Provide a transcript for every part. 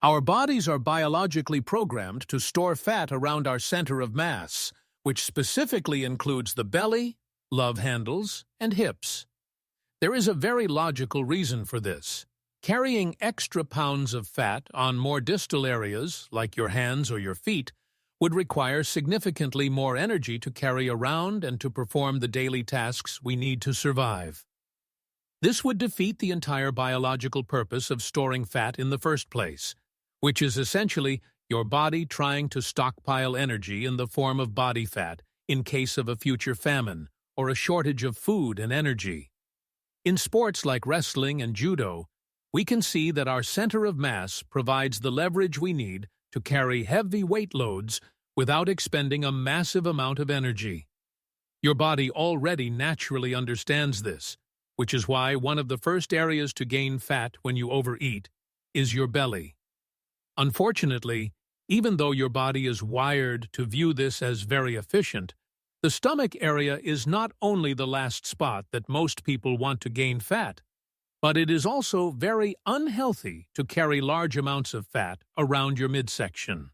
Our bodies are biologically programmed to store fat around our center of mass, which specifically includes the belly, love handles, and hips. There is a very logical reason for this. Carrying extra pounds of fat on more distal areas, like your hands or your feet, would require significantly more energy to carry around and to perform the daily tasks we need to survive. This would defeat the entire biological purpose of storing fat in the first place, which is essentially your body trying to stockpile energy in the form of body fat in case of a future famine or a shortage of food and energy. In sports like wrestling and judo, we can see that our center of mass provides the leverage we need to carry heavy weight loads without expending a massive amount of energy. Your body already naturally understands this, which is why one of the first areas to gain fat when you overeat is your belly. Unfortunately, even though your body is wired to view this as very efficient, the stomach area is not only the last spot that most people want to gain fat, but it is also very unhealthy to carry large amounts of fat around your midsection.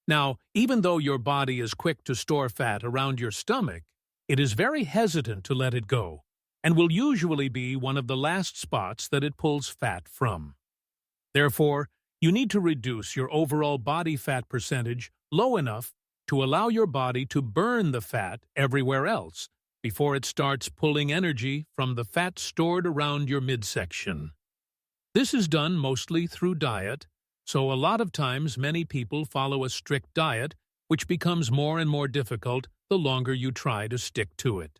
Now, even though your body is quick to store fat around your stomach, it is very hesitant to let it go, and will usually be one of the last spots that it pulls fat from. Therefore, you need to reduce your overall body fat percentage low enough to allow your body to burn the fat everywhere else before it starts pulling energy from the fat stored around your midsection. This is done mostly through diet, so a lot of times many people follow a strict diet, which becomes more and more difficult the longer you try to stick to it.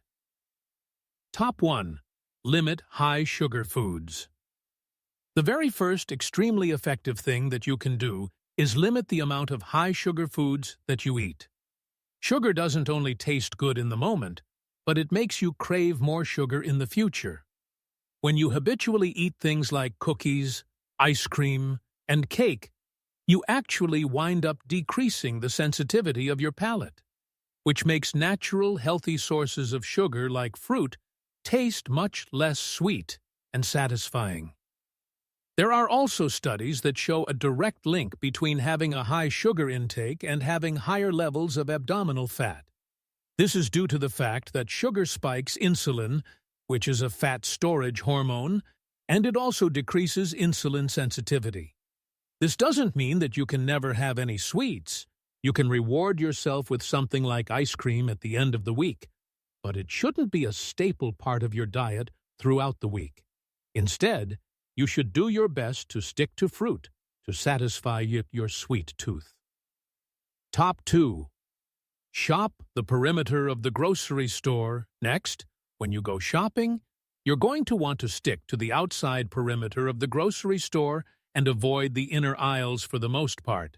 Top 1. Limit high sugar foods. The very first extremely effective thing that you can do is limit the amount of high sugar foods that you eat. Sugar doesn't only taste good in the moment, but it makes you crave more sugar in the future. When you habitually eat things like cookies, ice cream, and cake, you actually wind up decreasing the sensitivity of your palate, which makes natural, healthy sources of sugar like fruit taste much less sweet and satisfying. There are also studies that show a direct link between having a high sugar intake and having higher levels of abdominal fat. This is due to the fact that sugar spikes insulin, which is a fat storage hormone, and it also decreases insulin sensitivity. This doesn't mean that you can never have any sweets. You can reward yourself with something like ice cream at the end of the week, but it shouldn't be a staple part of your diet throughout the week. Instead, you should do your best to stick to fruit to satisfy your sweet tooth. Top 2. Shop the perimeter of the grocery store. Next, when you go shopping, you're going to want to stick to the outside perimeter of the grocery store and avoid the inner aisles for the most part.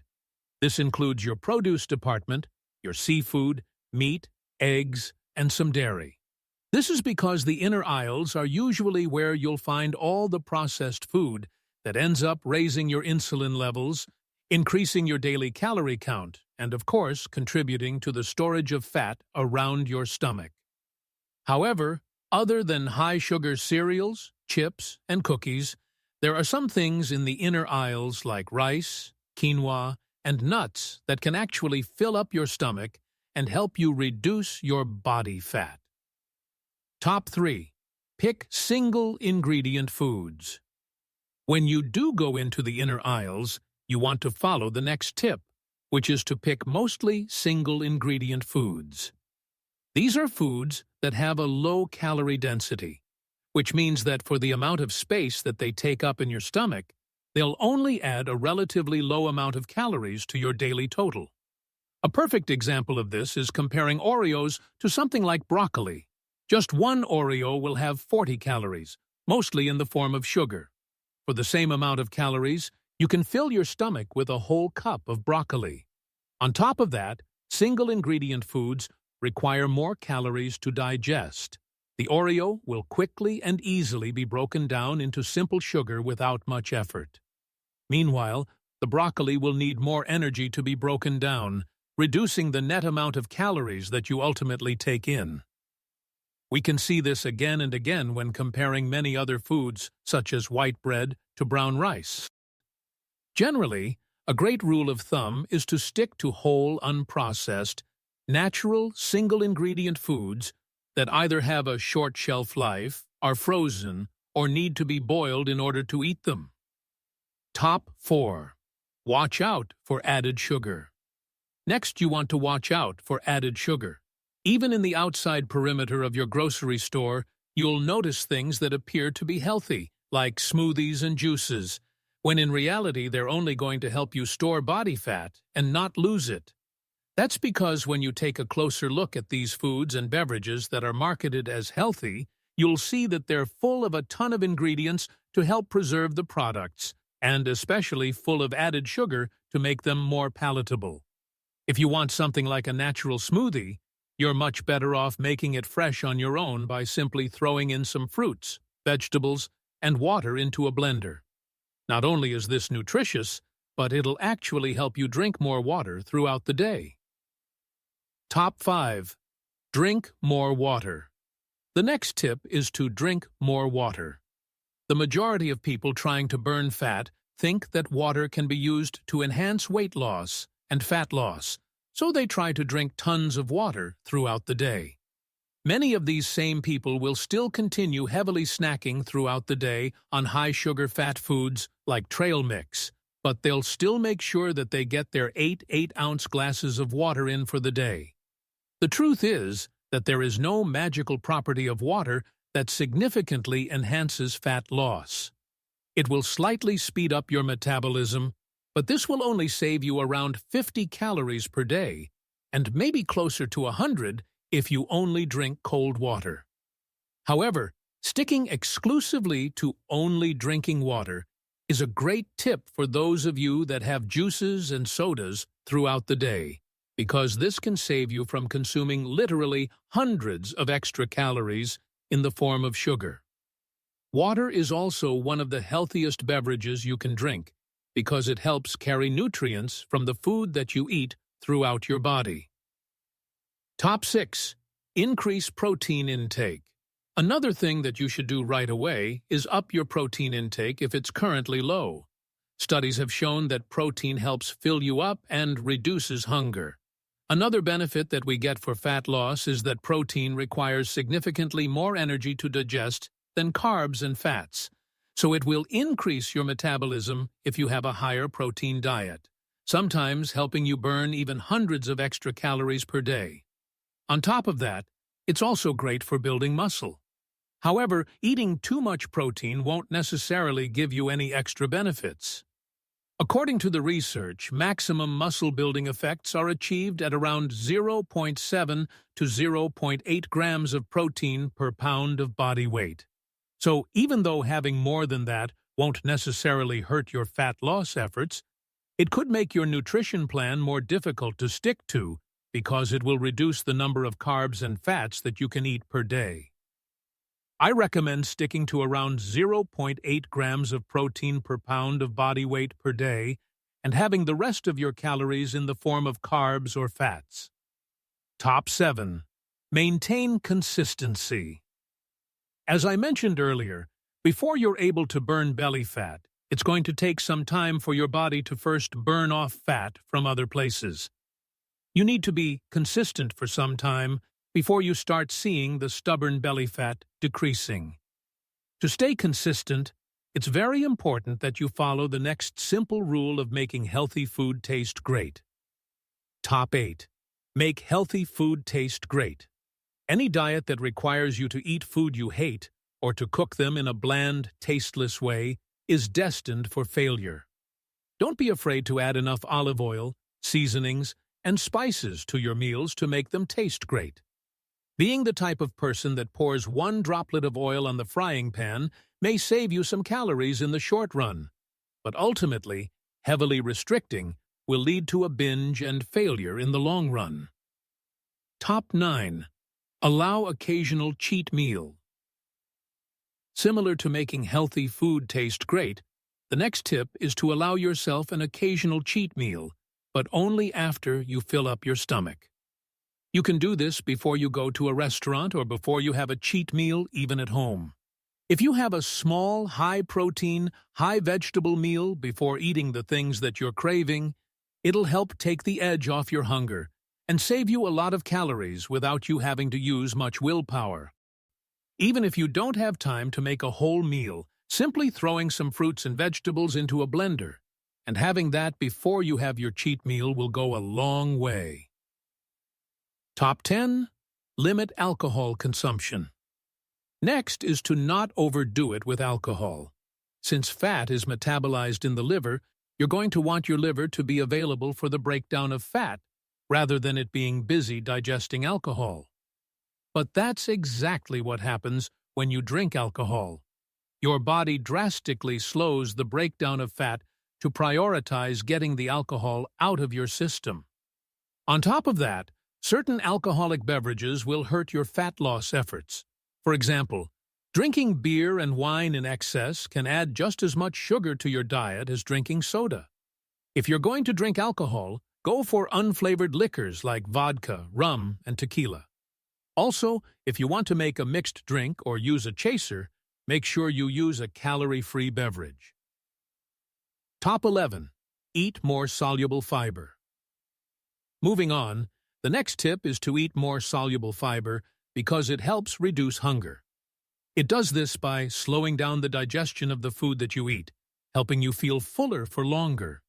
This includes your produce department, your seafood, meat, eggs, and some dairy. This is because the inner aisles are usually where you'll find all the processed food that ends up raising your insulin levels, increasing your daily calorie count, and of course contributing to the storage of fat around your stomach. However, other than high-sugar cereals, chips, and cookies, there are some things in the inner aisles like rice, quinoa, and nuts that can actually fill up your stomach and help you reduce your body fat. Top 3. Pick single-ingredient foods. When you do go into the inner aisles, you want to follow the next tip, which is to pick mostly single-ingredient foods. These are foods that have a low calorie density, which means that for the amount of space that they take up in your stomach, they'll only add a relatively low amount of calories to your daily total. A perfect example of this is comparing Oreos to something like broccoli. Just one Oreo will have 40 calories, mostly in the form of sugar. For the same amount of calories, you can fill your stomach with a whole cup of broccoli. On top of that, single-ingredient foods require more calories to digest. The Oreo will quickly and easily be broken down into simple sugar without much effort. Meanwhile, the broccoli will need more energy to be broken down, reducing the net amount of calories that you ultimately take in. We can see this again and again when comparing many other foods, such as white bread, to brown rice. Generally, a great rule of thumb is to stick to whole, unprocessed, natural, single-ingredient foods that either have a short shelf life, are frozen, or need to be boiled in order to eat them. Top 4. Watch out for added sugar. Next, you want to watch out for added sugar. Even in the outside perimeter of your grocery store, you'll notice things that appear to be healthy, like smoothies and juices, when in reality they're only going to help you store body fat and not lose it. That's because when you take a closer look at these foods and beverages that are marketed as healthy, you'll see that they're full of a ton of ingredients to help preserve the products, and especially full of added sugar to make them more palatable. If you want something like a natural smoothie, you're much better off making it fresh on your own by simply throwing in some fruits, vegetables, and water into a blender. Not only is this nutritious, but it'll actually help you drink more water throughout the day. Top 5. Drink more water. The next tip is to drink more water. The majority of people trying to burn fat think that water can be used to enhance weight loss and fat loss, so they try to drink tons of water throughout the day. Many of these same people will still continue heavily snacking throughout the day on high-sugar fat foods like trail mix, but they'll still make sure that they get their 8 8-ounce glasses of water in for the day. The truth is that there is no magical property of water that significantly enhances fat loss. It will slightly speed up your metabolism, but this will only save you around 50 calories per day, and maybe closer to 100 if you only drink cold water. However, sticking exclusively to only drinking water is a great tip for those of you that have juices and sodas throughout the day, because this can save you from consuming literally hundreds of extra calories in the form of sugar. Water is also one of the healthiest beverages you can drink because it helps carry nutrients from the food that you eat throughout your body. Top 6. Increase protein intake. Another thing that you should do right away is up your protein intake if it's currently low. Studies have shown that protein helps fill you up and reduces hunger. Another benefit that we get for fat loss is that protein requires significantly more energy to digest than carbs and fats, so it will increase your metabolism if you have a higher protein diet, sometimes helping you burn even hundreds of extra calories per day. On top of that, it's also great for building muscle. However, eating too much protein won't necessarily give you any extra benefits. According to the research, maximum muscle-building effects are achieved at around 0.7 to 0.8 grams of protein per pound of body weight. So even though having more than that won't necessarily hurt your fat loss efforts, it could make your nutrition plan more difficult to stick to because it will reduce the number of carbs and fats that you can eat per day. I recommend sticking to around 0.8 grams of protein per pound of body weight per day and having the rest of your calories in the form of carbs or fats. Top 7. Maintain consistency. As I mentioned earlier, before you're able to burn belly fat, it's going to take some time for your body to first burn off fat from other places. You need to be consistent for some time before you start seeing the stubborn belly fat decreasing. To stay consistent, it's very important that you follow the next simple rule of making healthy food taste great. Top 8. Make healthy food taste great. Any diet that requires you to eat food you hate or to cook them in a bland, tasteless way is destined for failure. Don't be afraid to add enough olive oil, seasonings, and spices to your meals to make them taste great. Being the type of person that pours one droplet of oil on the frying pan may save you some calories in the short run, but ultimately, heavily restricting will lead to a binge and failure in the long run. Top 9. Allow occasional cheat meal. Similar to making healthy food taste great, the next tip is to allow yourself an occasional cheat meal, but only after you fill up your stomach. You can do this before you go to a restaurant or before you have a cheat meal even at home. If you have a small, high-protein, high-vegetable meal before eating the things that you're craving, it'll help take the edge off your hunger and save you a lot of calories without you having to use much willpower. Even if you don't have time to make a whole meal, simply throwing some fruits and vegetables into a blender and having that before you have your cheat meal will go a long way. Top 10. Limit alcohol consumption. Next is to not overdo it with alcohol. Since fat is metabolized in the liver, you're going to want your liver to be available for the breakdown of fat rather than it being busy digesting alcohol. But that's exactly what happens when you drink alcohol. Your body drastically slows the breakdown of fat to prioritize getting the alcohol out of your system. On top of that, certain alcoholic beverages will hurt your fat loss efforts. For example, drinking beer and wine in excess can add just as much sugar to your diet as drinking soda. If you're going to drink alcohol, go for unflavored liquors like vodka, rum, and tequila. Also, if you want to make a mixed drink or use a chaser, make sure you use a calorie-free beverage. Top 11. Eat more soluble fiber. Moving on, the next tip is to eat more soluble fiber because it helps reduce hunger. It does this by slowing down the digestion of the food that you eat, helping you feel fuller for longer.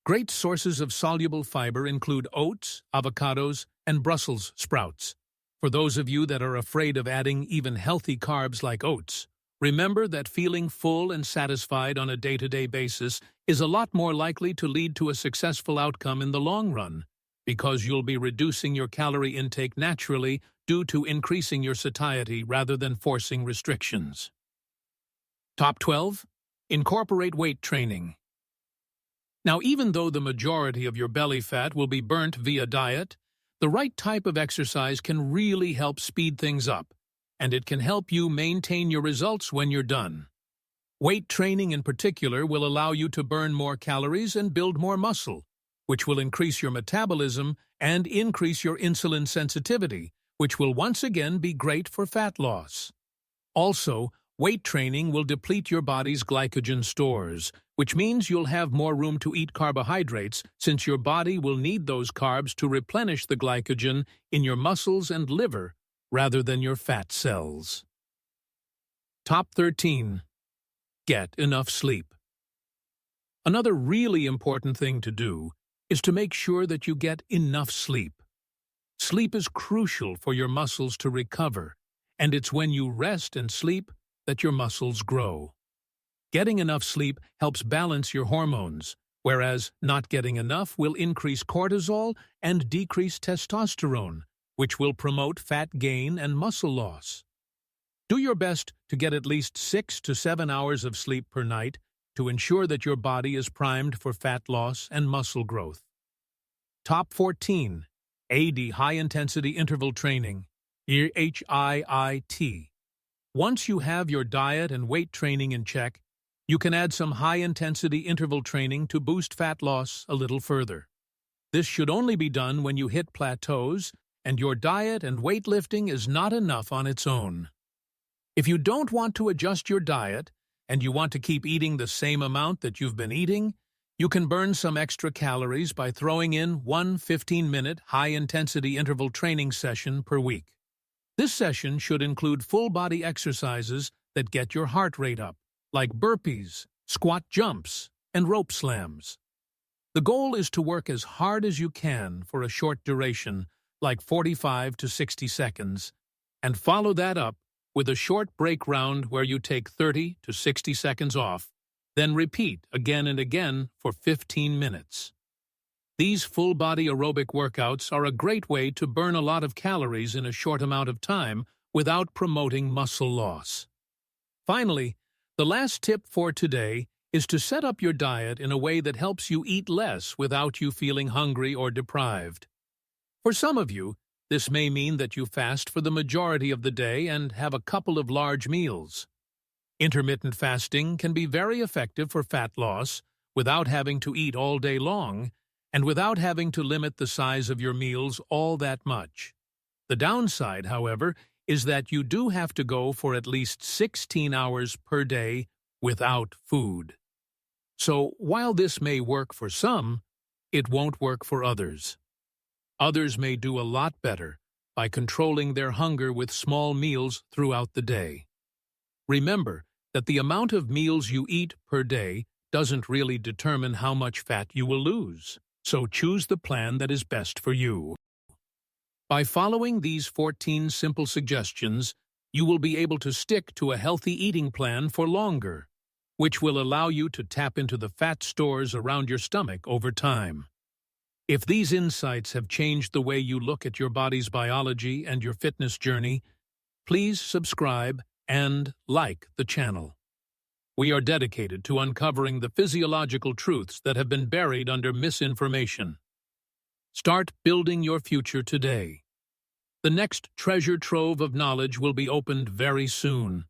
Great sources of soluble fiber include oats, avocados, and Brussels sprouts. For those of you that are afraid of adding even healthy carbs like oats, remember that feeling full and satisfied on a day-to-day basis is a lot more likely to lead to a successful outcome in the long run, because you'll be reducing your calorie intake naturally due to increasing your satiety rather than forcing restrictions. Top 12. Incorporate weight training. Now, even though the majority of your belly fat will be burnt via diet, the right type of exercise can really help speed things up, and it can help you maintain your results when you're done. Weight training in particular will allow you to burn more calories and build more muscle, which will increase your metabolism and increase your insulin sensitivity, which will once again be great for fat loss. Also, weight training will deplete your body's glycogen stores, which means you'll have more room to eat carbohydrates since your body will need those carbs to replenish the glycogen in your muscles and liver rather than your fat cells. Top 13. Get enough sleep. Another really important thing to do is to make sure that you get enough sleep. Sleep is crucial for your muscles to recover, and it's when you rest and sleep that your muscles grow. Getting enough sleep helps balance your hormones, whereas not getting enough will increase cortisol and decrease testosterone, which will promote fat gain and muscle loss. Do your best to get at least 6 to 7 hours of sleep per night to ensure that your body is primed for fat loss and muscle growth. Top 14. AD High-Intensity Interval Training, HIIT. Once you have your diet and weight training in check, you can add some high-intensity interval training to boost fat loss a little further. This should only be done when you hit plateaus and your diet and weightlifting is not enough on its own. If you don't want to adjust your diet and you want to keep eating the same amount that you've been eating, you can burn some extra calories by throwing in one 15-minute high-intensity interval training session per week. This session should include full-body exercises that get your heart rate up, like burpees, squat jumps, and rope slams. The goal is to work as hard as you can for a short duration, like 45 to 60 seconds, and follow that up with a short break round where you take 30 to 60 seconds off, then repeat again and again for 15 minutes. These full-body aerobic workouts are a great way to burn a lot of calories in a short amount of time without promoting muscle loss. Finally, the last tip for today is to set up your diet in a way that helps you eat less without you feeling hungry or deprived. For some of you, this may mean that you fast for the majority of the day and have a couple of large meals. Intermittent fasting can be very effective for fat loss without having to eat all day long and without having to limit the size of your meals all that much. The downside, however, is that you do have to go for at least 16 hours per day without food. So, while this may work for some, it won't work for others. Others may do a lot better by controlling their hunger with small meals throughout the day. Remember that the amount of meals you eat per day doesn't really determine how much fat you will lose, so choose the plan that is best for you. By following these 14 simple suggestions, you will be able to stick to a healthy eating plan for longer, which will allow you to tap into the fat stores around your stomach over time. If these insights have changed the way you look at your body's biology and your fitness journey, please subscribe and like the channel. We are dedicated to uncovering the physiological truths that have been buried under misinformation. Start building your future today. The next treasure trove of knowledge will be opened very soon.